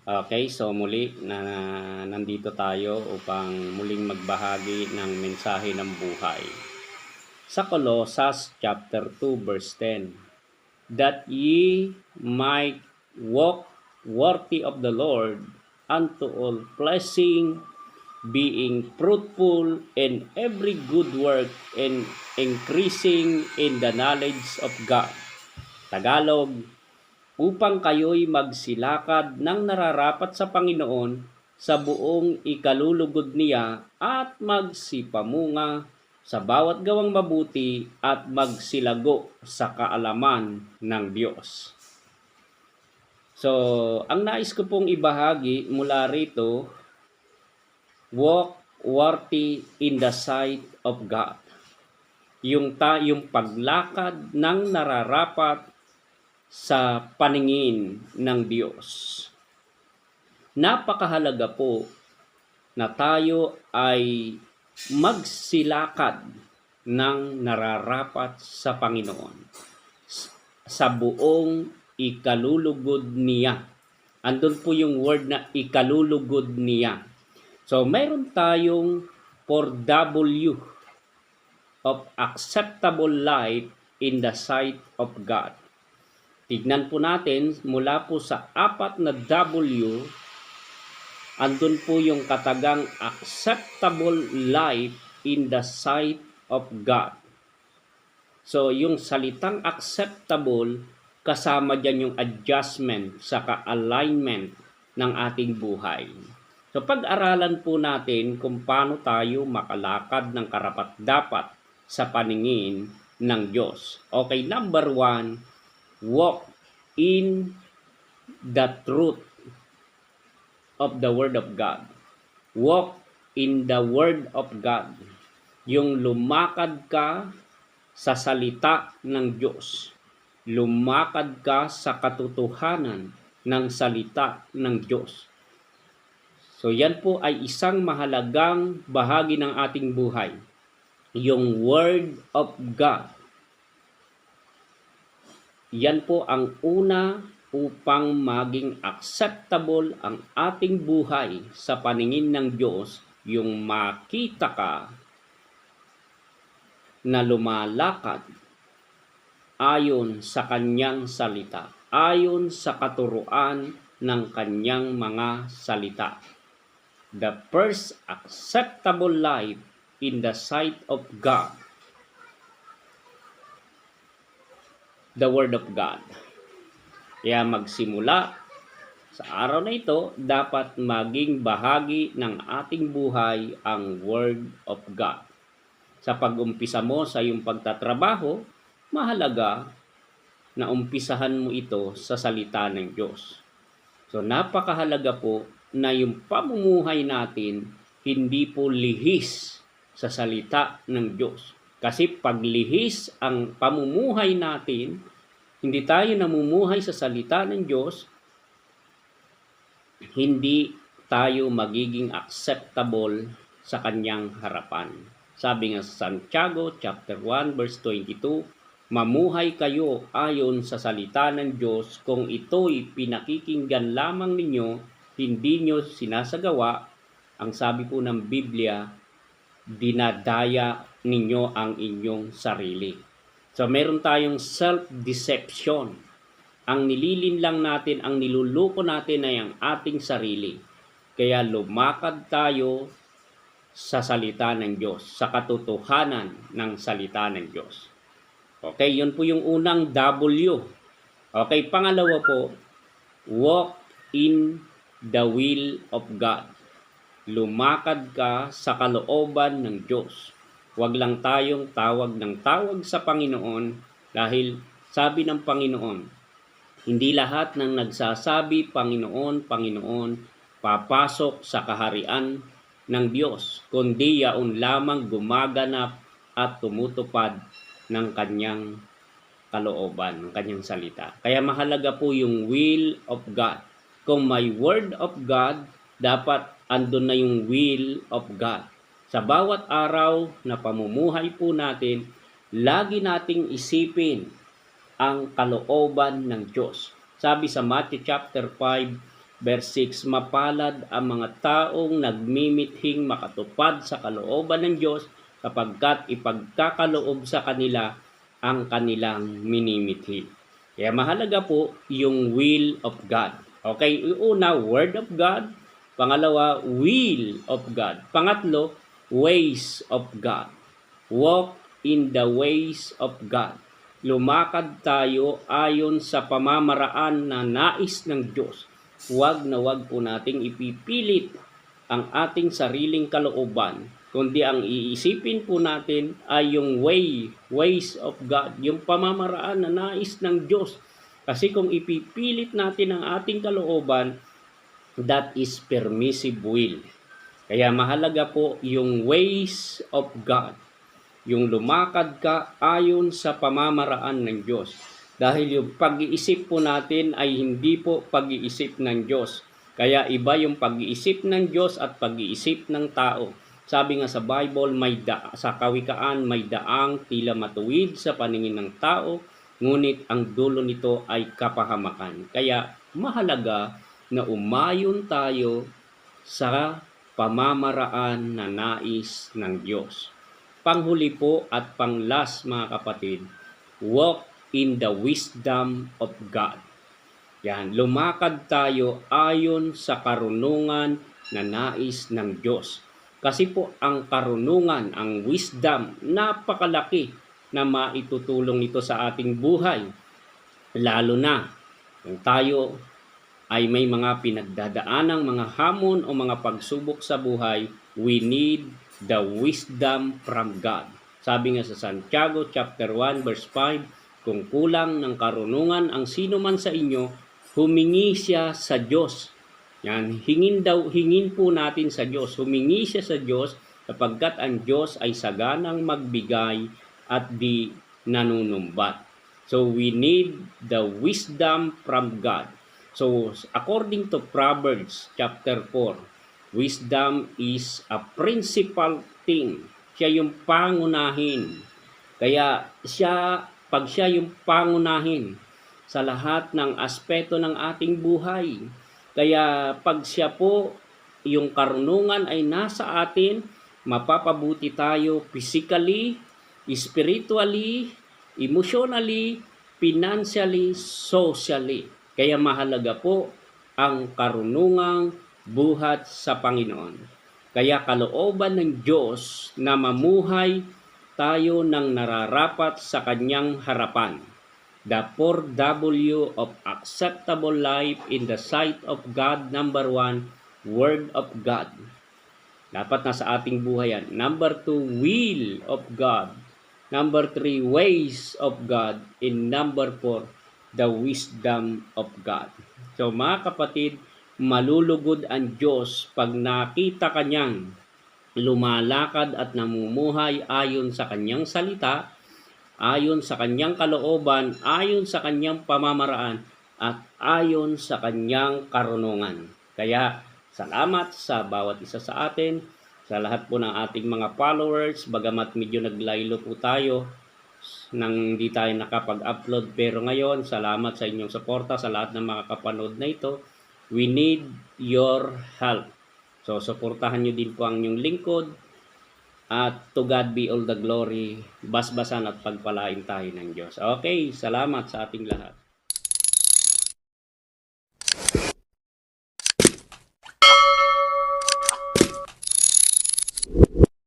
Okay, so muli na nandito tayo upang muling magbahagi ng mensahe ng buhay. Sa Colossus chapter 2 verse 10, that ye might walk worthy of the Lord unto all pleasing, being fruitful in every good work and increasing in the knowledge of God. Tagalog, upang kayo'y magsilakad ng nararapat sa Panginoon sa buong ikalulugod niya at magsipamunga sa bawat gawang mabuti at magsilago sa kaalaman ng Diyos. So, ang nais ko pong ibahagi mula rito, walk worthy in the sight of God. Yung paglakad ng nararapat sa paningin ng Diyos. Napakahalaga po na tayo ay magsilakad ng nararapat sa Panginoon sa buong ikalulugod niya. Andun po yung word na ikalulugod niya. So, mayroon tayong 4W of acceptable life in the sight of God. Tignan po natin mula po sa 4 na W, andun po yung katagang acceptable life in the sight of God. So yung salitang acceptable, kasama dyan yung adjustment sa alignment ng ating buhay. So pag-aralan po natin kung paano tayo makalakad ng karapat-dapat sa paningin ng Diyos. Okay, number 1, walk in the truth of the Word of God. Walk in the Word of God. Yung lumakad ka sa salita ng Diyos. Lumakad ka sa katotohanan ng salita ng Diyos. So yan po ay isang mahalagang bahagi ng ating buhay. Yung Word of God. Yan po ang una upang maging acceptable ang ating buhay sa paningin ng Diyos, yung makita ka na lumalakad ayon sa kanyang salita, ayon sa katuruan ng kanyang mga salita. The first acceptable life in the sight of God, the Word of God. Kaya magsimula sa araw na ito, dapat maging bahagi ng ating buhay ang Word of God. Sa pag-umpisa mo sa iyong pagtatrabaho, mahalaga na umpisahan mo ito sa salita ng Diyos. So napakahalaga po na yung pamumuhay natin hindi po lihis sa salita ng Diyos. Kasi pag lihis ang pamumuhay natin, hindi tayo namumuhay sa salita ng Diyos, hindi tayo magiging acceptable sa kanyang harapan. Sabi nga sa Santiago chapter 1 verse 22, mamuhay kayo ayon sa salita ng Diyos, kung ito'y pinakikinggan lamang ninyo, hindi nyo sinasagawa, ang sabi po ng Biblia, dinadaya ninyo ang inyong sarili. So meron tayong self-deception. Ang nililinlang natin, ang niluluko natin ay ang ating sarili. Kaya lumakad tayo sa salita ng Diyos, sa katotohanan ng salita ng Diyos. Okay, yun po yung unang W. Okay, pangalawa po, walk in the will of God. Lumakad ka sa kalooban ng Diyos. Huwag lang tayong tawag ng tawag sa Panginoon dahil sabi ng Panginoon, hindi lahat ng nagsasabi, Panginoon, Panginoon, papasok sa kaharian ng Diyos, kundi yaon lamang gumaganap at tumutupad ng kanyang kalooban, ng kanyang salita. Kaya mahalaga po yung will of God. Kung may word of God, dapat andun na yung will of God. Sa bawat araw na pamumuhay po natin, lagi nating isipin ang kalooban ng Diyos. Sabi sa Matthew chapter 5 Verse 6, mapalad ang mga taong nagmimithing makatupad sa kalooban ng Diyos kapagkat ipagkakaloob sa kanila ang kanilang minimithi. Kaya mahalaga po yung will of God. Okay, una, word of God. Pangalawa, will of God. Pangatlo, ways of God. Walk in the ways of God. Lumakad tayo ayon sa pamamaraan na nais ng Diyos. Huwag na huwag po nating ipipilit ang ating sariling kalooban, kundi ang iisipin po natin ay yung ways of God, yung pamamaraan na nais ng Diyos. Kasi kung ipipilit natin ang ating kalooban, that is permissive will. Kaya mahalaga po yung ways of God. Yung lumakad ka ayon sa pamamaraan ng Diyos. Dahil yung pag-iisip po natin ay hindi po pag-iisip ng Diyos. Kaya iba yung pag-iisip ng Diyos at pag-iisip ng tao. Sabi nga sa Bible, sa Kawikaan, may daang tila matuwid sa paningin ng tao, ngunit ang dulo nito ay kapahamakan. Kaya mahalaga na umayon tayo sa pamamaraan na nais ng Diyos. Panghuli po at panglas mga kapatid, walk in the wisdom of God. Yan, lumakad tayo ayon sa karunungan na nais ng Diyos. Kasi po ang karunungan, ang wisdom, napakalaki na maitutulong nito sa ating buhay. Lalo na kung tayo ay may mga pinagdadaanang mga hamon o mga pagsubok sa buhay, we need the wisdom from God. Sabi nga sa Santiago chapter 1 verse 5, kung kulang ng karunungan ang sino man sa inyo, humingi siya sa Diyos. Yan, hingin po natin sa Diyos. Humingi siya sa Diyos sapagkat ang Diyos ay saganang magbigay at di nanunumbat. So we need the wisdom from God. So according to Proverbs chapter 4, wisdom is a principal thing. Siya yung pangunahin. Kaya pag siya yung pangunahin sa lahat ng aspeto ng ating buhay. Kaya pag siya po, yung karunungan ay nasa atin, mapapabuti tayo physically, spiritually, emotionally, financially, socially. Kaya mahalaga po ang karunungang buhat sa Panginoon. Kaya kalooban ng Diyos na mamuhay tayo ng nararapat sa Kanyang harapan. The 4W of acceptable life in the sight of God. Number 1, Word of God. Dapat nasa ating buhay yan. Number 2, Will of God. Number 3, Ways of God. And number 4, the wisdom of God. So mga kapatid, malulugod ang Diyos pag nakita kanyang lumalakad at namumuhay ayon sa kanyang salita, ayon sa kanyang kalooban, ayon sa kanyang pamamaraan, at ayon sa kanyang karunungan. Kaya salamat sa bawat isa sa atin, sa lahat po ng ating mga followers, bagamat medyo naglaylo po tayo, nang di tayo nakapag-upload. Pero ngayon, salamat sa inyong suporta sa lahat ng mga kapanood na ito. We need your help. So, suportahan nyo din po ang inyong lingkod. At to God be all the glory. Basbasan at pagpalain tayo ng Diyos. Okay, salamat sa ating lahat.